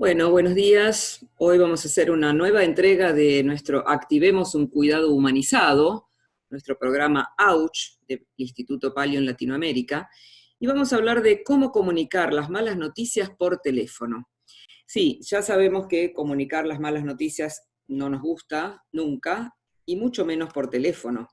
Bueno, buenos días. Hoy vamos a hacer una nueva entrega de nuestro Activemos un Cuidado Humanizado, nuestro programa AUCH del Instituto Palio en Latinoamérica, y vamos a hablar de cómo comunicar las malas noticias por teléfono. Sí, ya sabemos que comunicar las malas noticias no nos gusta nunca, y mucho menos por teléfono.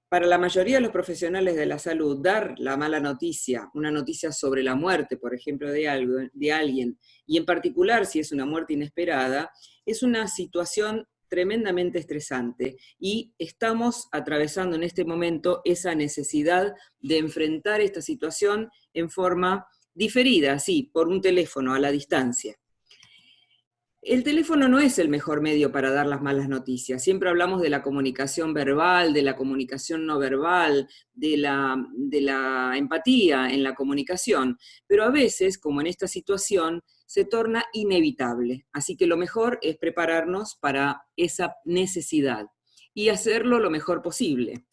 Para la mayoría de los profesionales de la salud, dar la mala noticia, una noticia sobre la muerte, por ejemplo, de alguien, y en particular si es una muerte inesperada, es una situación tremendamente estresante y estamos atravesando en este momento esa necesidad de enfrentar esta situación en forma diferida, sí, por un teléfono a la distancia. El teléfono no es el mejor medio para dar las malas noticias. Siempre hablamos de la comunicación verbal, de la comunicación no verbal, de la empatía en la comunicación, pero a veces, como en esta situación, se torna inevitable. Así que lo mejor es prepararnos para esa necesidad y hacerlo lo mejor posible.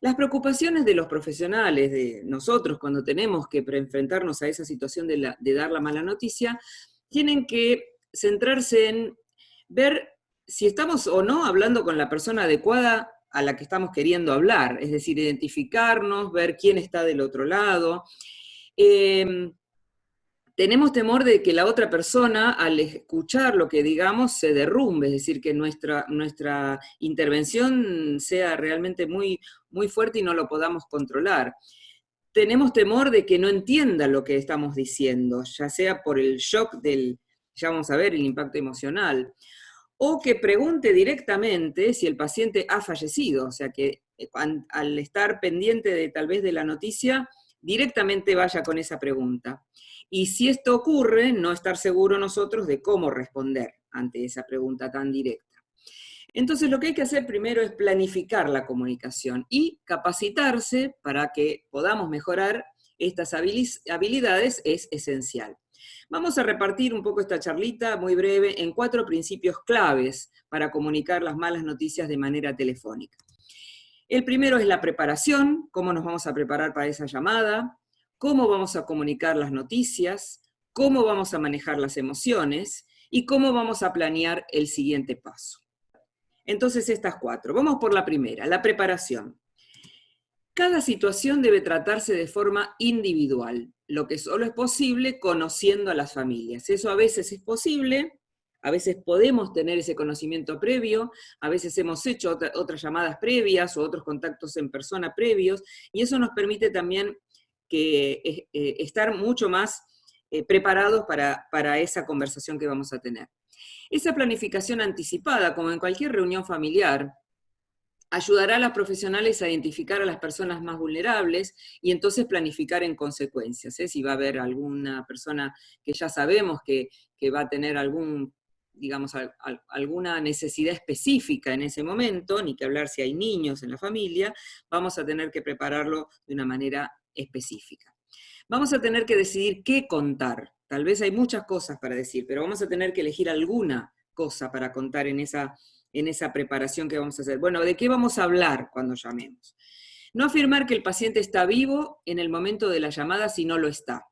Las preocupaciones de los profesionales, de nosotros, cuando tenemos que enfrentarnos a esa situación de dar la mala noticia, tienen que centrarse en ver si estamos o no hablando con la persona adecuada a la que estamos queriendo hablar, es decir, identificarnos, ver quién está del otro lado. Tenemos temor de que la otra persona, al escuchar lo que digamos, se derrumbe, es decir, que nuestra intervención sea realmente muy, muy fuerte y no lo podamos controlar. Tenemos temor de que no entienda lo que estamos diciendo, ya sea por el shock ya vamos a ver, el impacto emocional, o que pregunte directamente si el paciente ha fallecido, o sea que al estar pendiente de tal vez de la noticia, directamente vaya con esa pregunta. Y si esto ocurre, no estar seguro nosotros de cómo responder ante esa pregunta tan directa. Entonces lo que hay que hacer primero es planificar la comunicación y capacitarse para que podamos mejorar estas habilidades es esencial. Vamos a repartir un poco esta charlita muy breve en 4 principios claves para comunicar las malas noticias de manera telefónica. El primero es la preparación, cómo nos vamos a preparar para esa llamada, cómo vamos a comunicar las noticias, cómo vamos a manejar las emociones y cómo vamos a planear el siguiente paso. Entonces estas 4. Vamos por la primera, la preparación. Cada situación debe tratarse de forma individual, lo que solo es posible conociendo a las familias. Eso a veces es posible, a veces podemos tener ese conocimiento previo, a veces hemos hecho otras llamadas previas o otros contactos en persona previos, y eso nos permite también estar mucho más preparados para esa conversación que vamos a tener. Esa planificación anticipada, como en cualquier reunión familiar, ayudará a los profesionales a identificar a las personas más vulnerables y entonces planificar en consecuencias. Si va a haber alguna persona que ya sabemos que va a tener alguna necesidad específica en ese momento, ni que hablar si hay niños en la familia, vamos a tener que prepararlo de una manera específica. Vamos a tener que decidir qué contar. Tal vez hay muchas cosas para decir, pero vamos a tener que elegir alguna cosa para contar en esa preparación que vamos a hacer. Bueno, ¿de qué vamos a hablar cuando llamemos? No afirmar que el paciente está vivo en el momento de la llamada si no lo está.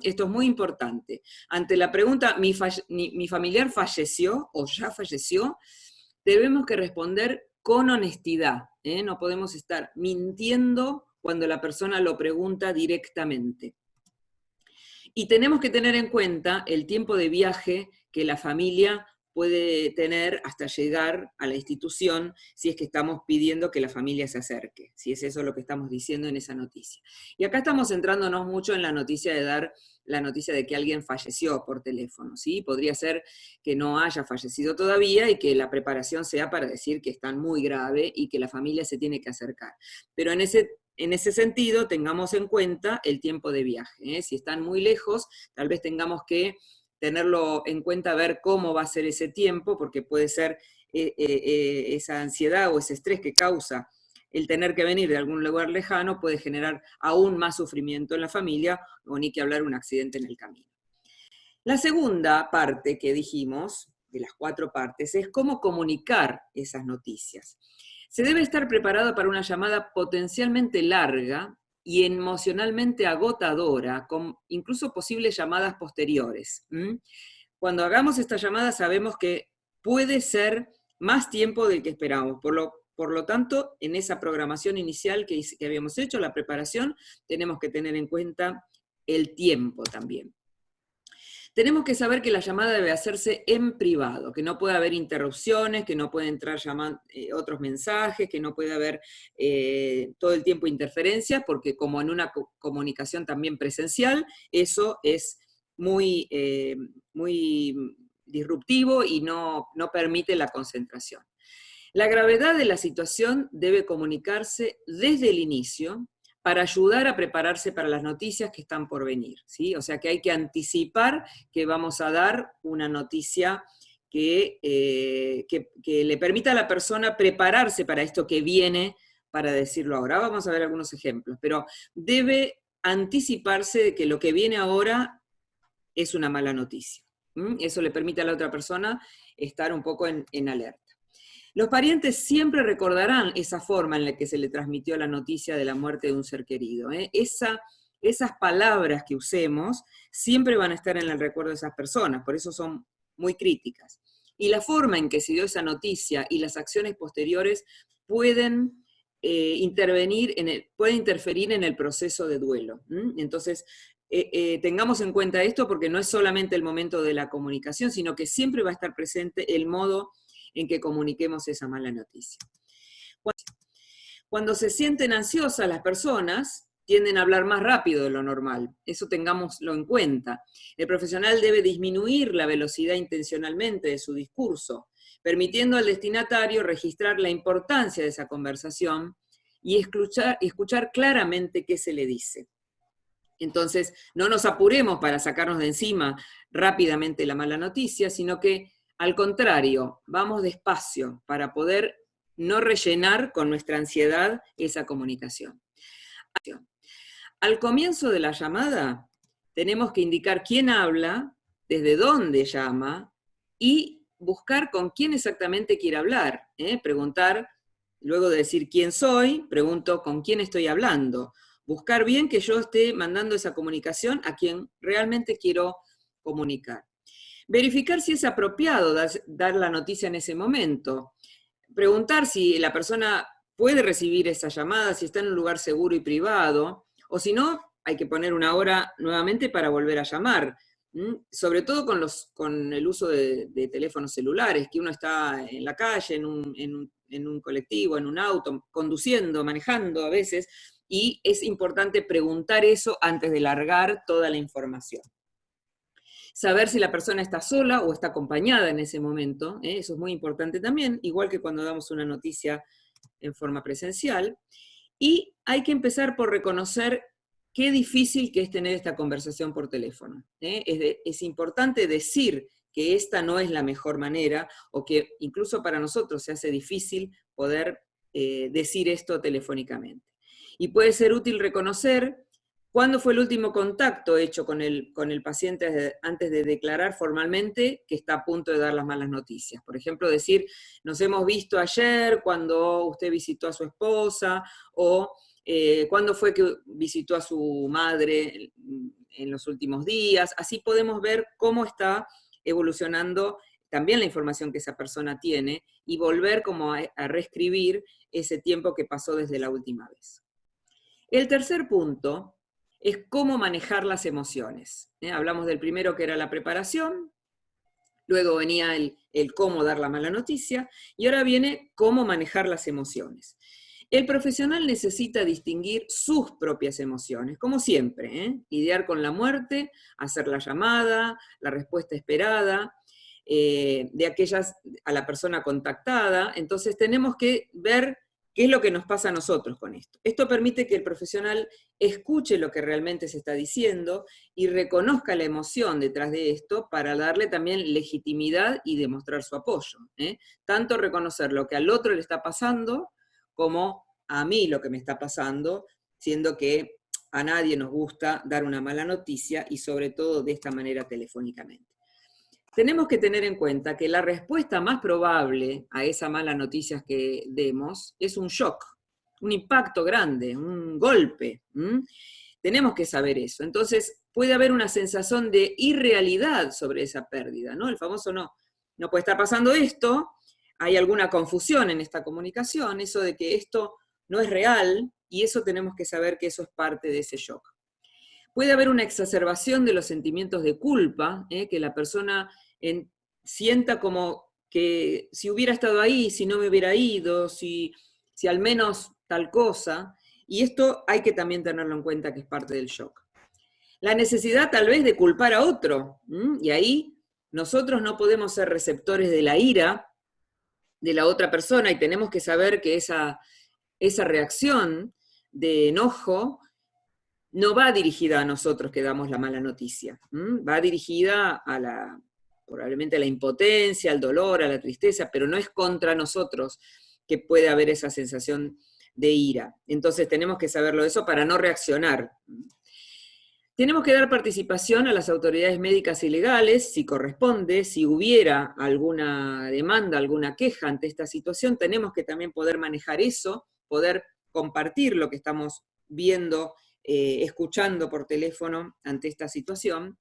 Esto es muy importante. Ante la pregunta, ¿mi familiar falleció o ya falleció? Debemos que responder con honestidad. No podemos estar mintiendo cuando la persona lo pregunta directamente. Y tenemos que tener en cuenta el tiempo de viaje que la familia puede tener hasta llegar a la institución si es que estamos pidiendo que la familia se acerque, si es eso lo que estamos diciendo en esa noticia. Y acá estamos centrándonos mucho en la noticia de dar la noticia de que alguien falleció por teléfono, ¿sí? Podría ser que no haya fallecido todavía y que la preparación sea para decir que está muy grave y que la familia se tiene que acercar. Pero en ese sentido, tengamos en cuenta el tiempo de viaje. Si están muy lejos, tal vez tengamos que tenerlo en cuenta, ver cómo va a ser ese tiempo, porque puede ser esa ansiedad o ese estrés que causa el tener que venir de algún lugar lejano, puede generar aún más sufrimiento en la familia, o ni que hablar un accidente en el camino. La segunda parte que dijimos, de las 4 partes, es cómo comunicar esas noticias. Se debe estar preparado para una llamada potencialmente larga y emocionalmente agotadora, con incluso posibles llamadas posteriores. Cuando hagamos esta llamada sabemos que puede ser más tiempo del que esperamos. Por lo tanto, en esa programación inicial que habíamos hecho, la preparación, tenemos que tener en cuenta el tiempo también. Tenemos que saber que la llamada debe hacerse en privado, que no puede haber interrupciones, que no pueden entrar otros mensajes, que no puede haber todo el tiempo interferencias, porque como en una comunicación también presencial, eso es muy, muy disruptivo y no permite la concentración. La gravedad de la situación debe comunicarse desde el inicio, para ayudar a prepararse para las noticias que están por venir, ¿sí? O sea que hay que anticipar que vamos a dar una noticia que le permita a la persona prepararse para esto que viene, para decirlo ahora. Vamos a ver algunos ejemplos, pero debe anticiparse de que lo que viene ahora es una mala noticia. Eso le permite a la otra persona estar un poco en alerta. Los parientes siempre recordarán esa forma en la que se le transmitió la noticia de la muerte de un ser querido. Esas palabras que usemos siempre van a estar en el recuerdo de esas personas, por eso son muy críticas. Y la forma en que se dio esa noticia y las acciones posteriores pueden pueden interferir en el proceso de duelo. Entonces, tengamos en cuenta esto porque no es solamente el momento de la comunicación, sino que siempre va a estar presente el modo en que comuniquemos esa mala noticia. Cuando se sienten ansiosas las personas, tienden a hablar más rápido de lo normal. Eso tengámoslo en cuenta. El profesional debe disminuir la velocidad intencionalmente de su discurso, permitiendo al destinatario registrar la importancia de esa conversación y escuchar claramente qué se le dice. Entonces, no nos apuremos para sacarnos de encima rápidamente la mala noticia, sino que al contrario, vamos despacio para poder no rellenar con nuestra ansiedad esa comunicación. Al comienzo de la llamada, tenemos que indicar quién habla, desde dónde llama, y buscar con quién exactamente quiere hablar. Preguntar, luego de decir quién soy, pregunto con quién estoy hablando. Buscar bien que yo esté mandando esa comunicación a quien realmente quiero comunicar. Verificar si es apropiado dar la noticia en ese momento. Preguntar si la persona puede recibir esa llamada, si está en un lugar seguro y privado, o si no, hay que poner una hora nuevamente para volver a llamar. Sobre todo con el uso de teléfonos celulares, que uno está en la calle, en un colectivo, en un auto, conduciendo, manejando a veces, y es importante preguntar eso antes de largar toda la información. Saber si la persona está sola o está acompañada en ese momento, eso es muy importante también, igual que cuando damos una noticia en forma presencial. Y hay que empezar por reconocer qué difícil que es tener esta conversación por teléfono. Es importante decir que esta no es la mejor manera, o que incluso para nosotros se hace difícil poder decir esto telefónicamente. Y puede ser útil reconocer cuándo fue el último contacto hecho con el paciente antes de declarar formalmente que está a punto de dar las malas noticias. Por ejemplo, decir, nos hemos visto ayer cuando usted visitó a su esposa, o cuándo fue que visitó a su madre en los últimos días. Así podemos ver cómo está evolucionando también la información que esa persona tiene, y volver como a reescribir ese tiempo que pasó desde la última vez. El tercer punto es cómo manejar las emociones. Hablamos del primero, que era la preparación, luego venía el cómo dar la mala noticia, y ahora viene cómo manejar las emociones. El profesional necesita distinguir sus propias emociones, como siempre, lidiar con la muerte, hacer la llamada, la respuesta esperada, de aquellas a la persona contactada. Entonces tenemos que ver qué es lo que nos pasa a nosotros con esto. Esto permite que el profesional escuche lo que realmente se está diciendo y reconozca la emoción detrás de esto, para darle también legitimidad y demostrar su apoyo. Tanto reconocer lo que al otro le está pasando, como a mí lo que me está pasando, siendo que a nadie nos gusta dar una mala noticia, y sobre todo de esta manera telefónicamente. Tenemos que tener en cuenta que la respuesta más probable a esa mala noticia que demos es un shock. un impacto grande, un golpe. Tenemos que saber eso. Entonces, puede haber una sensación de irrealidad sobre esa pérdida, ¿no? El famoso no puede estar pasando esto, hay alguna confusión en esta comunicación, eso de que esto no es real, y eso tenemos que saber que eso es parte de ese shock. Puede haber una exacerbación de los sentimientos de culpa, que la persona sienta como que si hubiera estado ahí, si no me hubiera ido, si al menos tal cosa, y esto hay que también tenerlo en cuenta que es parte del shock. La necesidad tal vez de culpar a otro, y ahí nosotros no podemos ser receptores de la ira de la otra persona y tenemos que saber que esa reacción de enojo no va dirigida a nosotros que damos la mala noticia, va dirigida probablemente a la impotencia, al dolor, a la tristeza, pero no es contra nosotros que puede haber esa sensación de ira. Entonces tenemos que saberlo eso para no reaccionar. Tenemos que dar participación a las autoridades médicas y legales, si corresponde, si hubiera alguna demanda, alguna queja ante esta situación, tenemos que también poder manejar eso, poder compartir lo que estamos viendo, escuchando por teléfono ante esta situación,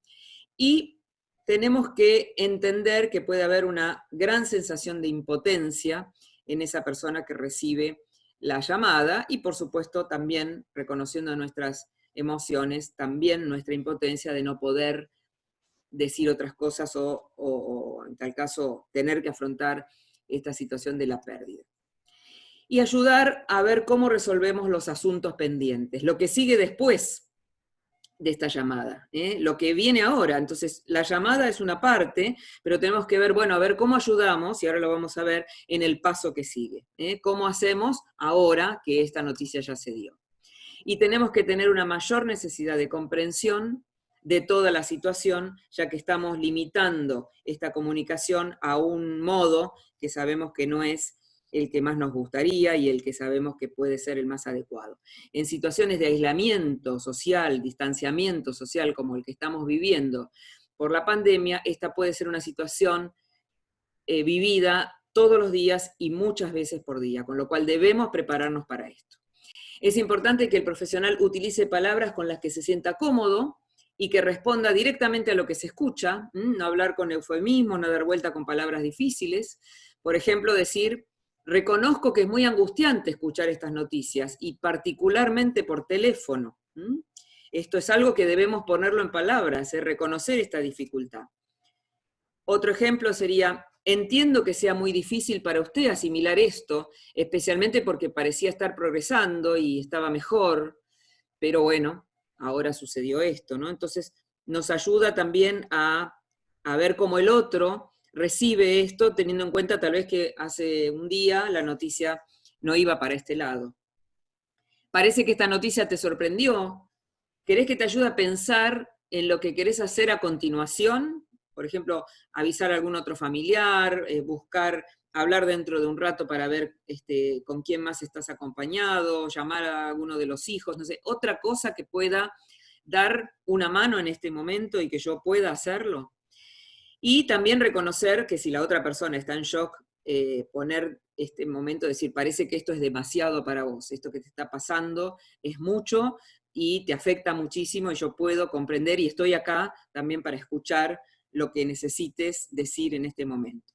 y tenemos que entender que puede haber una gran sensación de impotencia en esa persona que recibe la llamada, y por supuesto también reconociendo nuestras emociones, también nuestra impotencia de no poder decir otras cosas o en tal caso tener que afrontar esta situación de la pérdida. Y ayudar a ver cómo resolvemos los asuntos pendientes, lo que sigue después de esta llamada, lo que viene ahora. Entonces, la llamada es una parte, pero tenemos que ver, bueno, a ver cómo ayudamos, y ahora lo vamos a ver en el paso que sigue, cómo hacemos ahora que esta noticia ya se dio. Y tenemos que tener una mayor necesidad de comprensión de toda la situación, ya que estamos limitando esta comunicación a un modo que sabemos que no es el que más nos gustaría y el que sabemos que puede ser el más adecuado. En situaciones de aislamiento social, distanciamiento social como el que estamos viviendo por la pandemia, esta puede ser una situación vivida todos los días y muchas veces por día, con lo cual debemos prepararnos para esto. Es importante que el profesional utilice palabras con las que se sienta cómodo y que responda directamente a lo que se escucha, no hablar con eufemismo, no dar vuelta con palabras difíciles. Por ejemplo, decir, reconozco que es muy angustiante escuchar estas noticias, y particularmente por teléfono. Esto es algo que debemos ponerlo en palabras, reconocer esta dificultad. Otro ejemplo sería, entiendo que sea muy difícil para usted asimilar esto, especialmente porque parecía estar progresando y estaba mejor, pero bueno, ahora sucedió esto, ¿no? Entonces, nos ayuda también a ver cómo el otro recibe esto, teniendo en cuenta tal vez que hace un día la noticia no iba para este lado. Parece que esta noticia te sorprendió. ¿Querés que te ayude a pensar en lo que querés hacer a continuación? Por ejemplo, avisar a algún otro familiar, hablar dentro de un rato para ver con quién más estás acompañado, llamar a alguno de los hijos, no sé, otra cosa que pueda dar una mano en este momento y que yo pueda hacerlo. Y también reconocer que si la otra persona está en shock, poner este momento de decir, parece que esto es demasiado para vos, esto que te está pasando es mucho y te afecta muchísimo, y yo puedo comprender y estoy acá también para escuchar lo que necesites decir en este momento.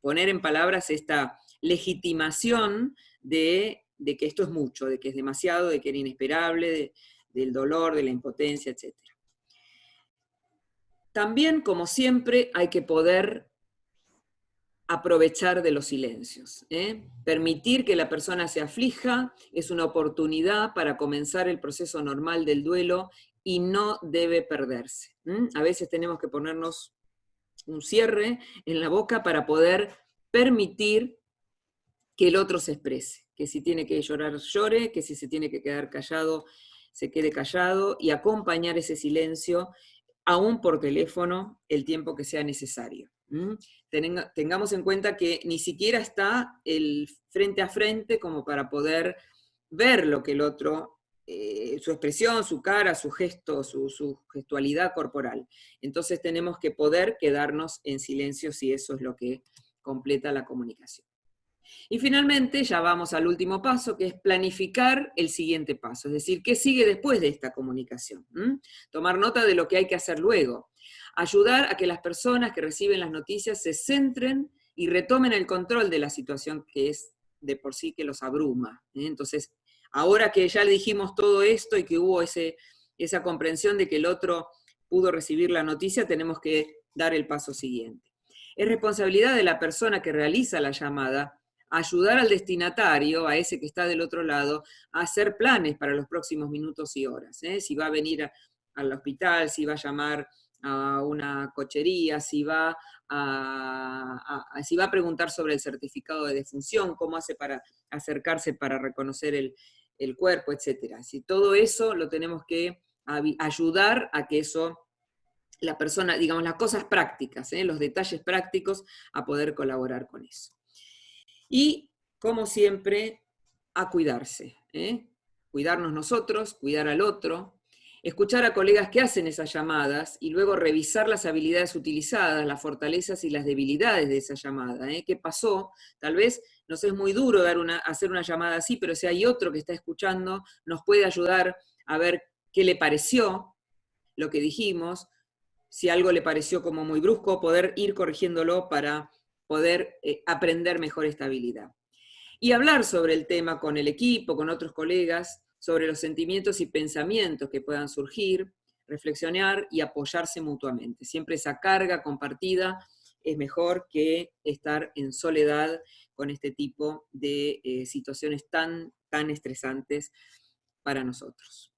Poner en palabras esta legitimación de que esto es mucho, de que es demasiado, de que era inesperable, del dolor, de la impotencia, etc. También, como siempre, hay que poder aprovechar de los silencios. Permitir que la persona se aflija es una oportunidad para comenzar el proceso normal del duelo y no debe perderse. A veces tenemos que ponernos un cierre en la boca para poder permitir que el otro se exprese, que si tiene que llorar, llore, que si se tiene que quedar callado, se quede callado, y acompañar ese silencio, aún por teléfono, el tiempo que sea necesario. Tengamos en cuenta que ni siquiera está el frente a frente como para poder ver lo que el otro, su expresión, su cara, su gesto, su gestualidad corporal. Entonces tenemos que poder quedarnos en silencio si eso es lo que completa la comunicación. Y finalmente ya vamos al último paso, que es planificar el siguiente paso, es decir, ¿qué sigue después de esta comunicación? Tomar nota de lo que hay que hacer luego. Ayudar a que las personas que reciben las noticias se centren y retomen el control de la situación que es de por sí que los abruma. Entonces, ahora que ya le dijimos todo esto y que hubo esa comprensión de que el otro pudo recibir la noticia, tenemos que dar el paso siguiente. Es responsabilidad de la persona que realiza la llamada ayudar al destinatario, a ese que está del otro lado, a hacer planes para los próximos minutos y horas. Si va a venir al hospital, si va a llamar a una cochería, si va a preguntar sobre el certificado de defunción, cómo hace para acercarse para reconocer el cuerpo, etc. Si todo eso lo tenemos que ayudar a que eso, la persona, digamos, las cosas prácticas, los detalles prácticos, a poder colaborar con eso. Y, como siempre, a cuidarse. Cuidarnos nosotros, cuidar al otro, escuchar a colegas que hacen esas llamadas y luego revisar las habilidades utilizadas, las fortalezas y las debilidades de esa llamada. ¿Qué pasó? Tal vez nos es muy duro hacer una llamada así, pero si hay otro que está escuchando, nos puede ayudar a ver qué le pareció lo que dijimos, si algo le pareció como muy brusco, poder ir corrigiéndolo para poder aprender mejor esta habilidad. Y hablar sobre el tema con el equipo, con otros colegas, sobre los sentimientos y pensamientos que puedan surgir, reflexionar y apoyarse mutuamente. Siempre esa carga compartida es mejor que estar en soledad con este tipo de situaciones tan estresantes para nosotros.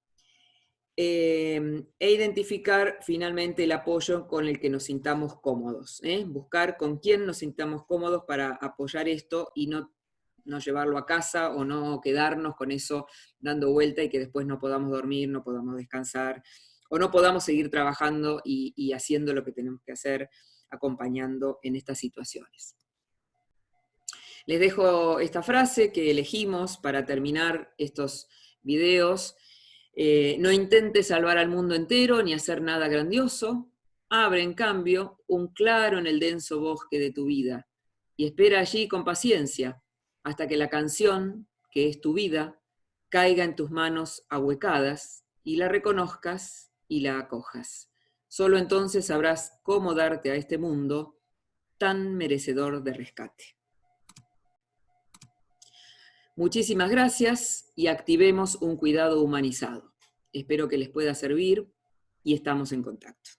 E identificar finalmente el apoyo con el que nos sintamos cómodos. Buscar con quién nos sintamos cómodos para apoyar esto y no llevarlo a casa o no quedarnos con eso dando vuelta y que después no podamos dormir, no podamos descansar o no podamos seguir trabajando y haciendo lo que tenemos que hacer, acompañando en estas situaciones. Les dejo esta frase que elegimos para terminar estos videos. No intentes salvar al mundo entero ni hacer nada grandioso. Abre, en cambio, un claro en el denso bosque de tu vida y espera allí con paciencia hasta que la canción, que es tu vida, caiga en tus manos ahuecadas y la reconozcas y la acojas. Solo entonces sabrás cómo darte a este mundo tan merecedor de rescate. Muchísimas gracias y activemos un cuidado humanizado. Espero que les pueda servir y estamos en contacto.